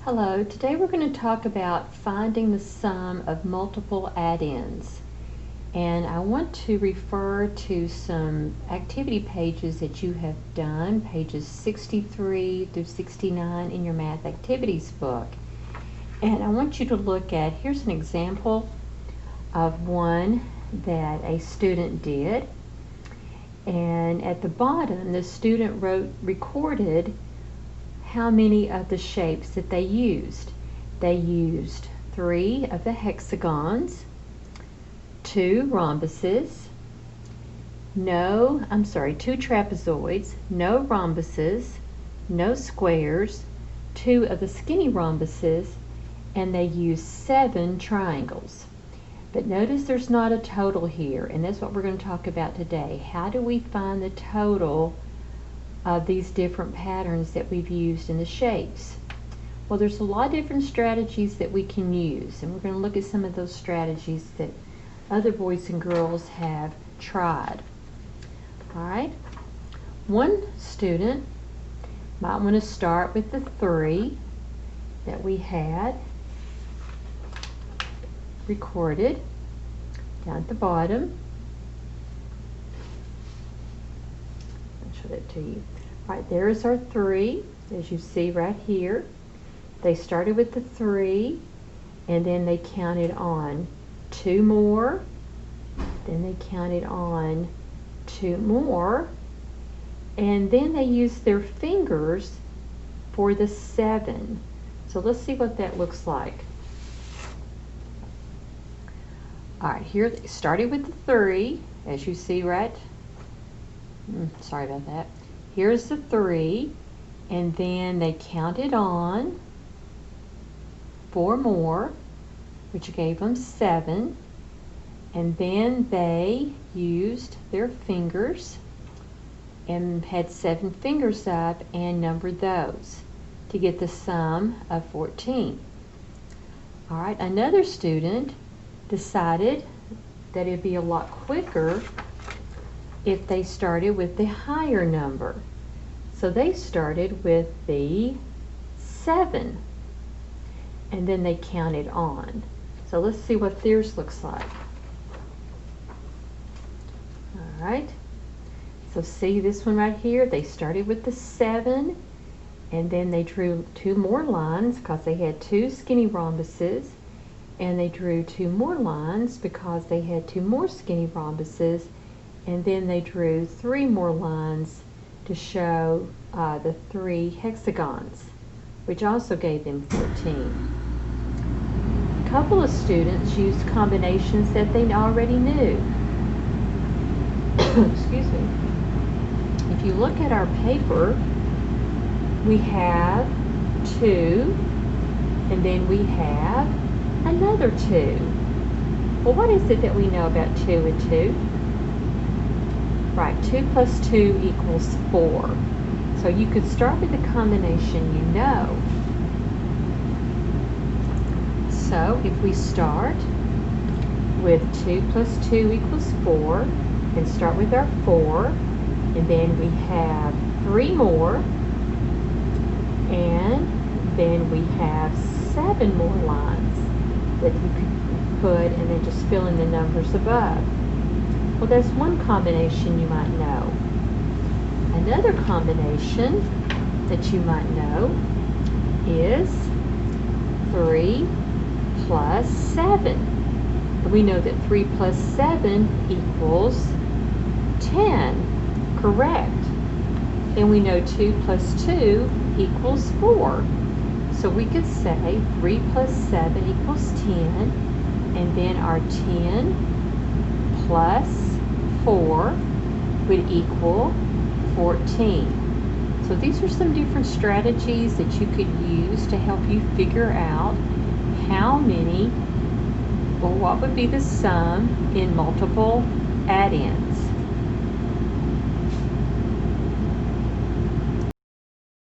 Hello, today we're going to talk about finding the sum of multiple add-ins. And I want to refer to some activity pages that you have done, pages 63 through 69 in your math activities book. And I want you to look at, here's an example of one that a student did. And at the bottom, the student recorded how many of the shapes that they used. They used 3 of the hexagons, 2 rhombuses, 2 trapezoids, no rhombuses, no squares, 2 of the skinny rhombuses, and they used 7 triangles. But notice there's not a total here, and that's what we're going to talk about today. How do we find the total of these different patterns that we've used in the shapes? Well, there's a lot of different strategies that we can use, and we're going to look at some of those strategies that other boys and girls have tried. All right, one student might want to start with the 3 that we had recorded down at the bottom. I'll show that to you. Right, there is our 3, as you see right here. They started with the 3, and then they counted on 2 more, then they counted on 2 more, and then they used their fingers for the 7. So let's see what that looks like. All right, here they started with the 3, as you see right. Sorry about that. Here's the 3, and then they counted on 4 more, which gave them 7, and then they used their fingers and had 7 fingers up and numbered those to get the sum of 14. All right, another student decided that it'd be a lot quicker if they started with the higher number. So they started with the 7, and then they counted on. So let's see what theirs looks like. All right, so see this one right here, they started with the 7, and then they drew 2 more lines because they had 2 skinny rhombuses, and they drew 2 more lines because they had 2 more skinny rhombuses, and then they drew 3 more lines to show the 3 hexagons, which also gave them 14. A couple of students used combinations that they already knew. Excuse me. If you look at our paper, we have 2, and then we have another 2. Well, what is it that we know about 2 and 2? Right, 2 plus 2 equals 4. So you could start with the combination you know. So if we start with 2 plus 2 equals 4, and start with our 4, and then we have 3 more, and then we have 7 more lines that you could put, and then just fill in the numbers above. Well, there's one combination you might know. Another combination that you might know is 3 plus 7. And we know that 3 plus 7 equals 10, correct. And we know 2 plus 2 equals 4. So we could say 3 plus 7 equals 10, and then our 10 plus 4 would equal 14. So these are some different strategies that you could use to help you figure out how many, or what would be the sum in multiple add-ins.